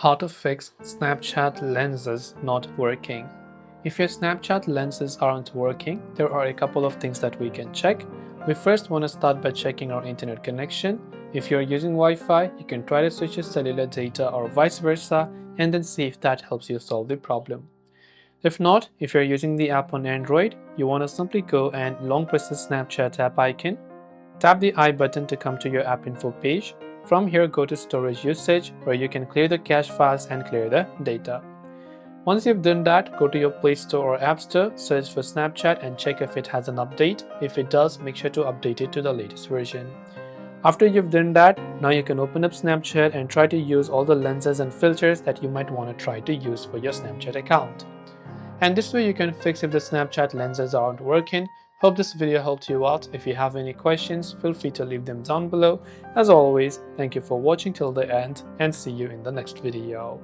How to fix Snapchat lenses not working. If your Snapchat lenses aren't working, there are a couple of things that we can check. We first want to start by checking our internet connection. If you're using Wi-Fi, you can try to switch your cellular data or vice versa and then see if that helps you solve the problem. If not, if you're using the app on Android, you want to simply go and long press the Snapchat app icon. Tap the I button to come to your app info page. From here, go to storage usage where you can clear the cache files and clear the data. Once you've done that, go to your Play Store or App Store, search for Snapchat and check if it has an update. If it does, make sure to update it to the latest version. After you've done that, now you can open up Snapchat and try to use all the lenses and filters that you might want to try to use for your Snapchat account. And this way you can fix if the Snapchat lenses aren't working. Hope this video helped you out. If you have any questions, feel free to leave them down below. As always, thank you for watching till the end and see you in the next video.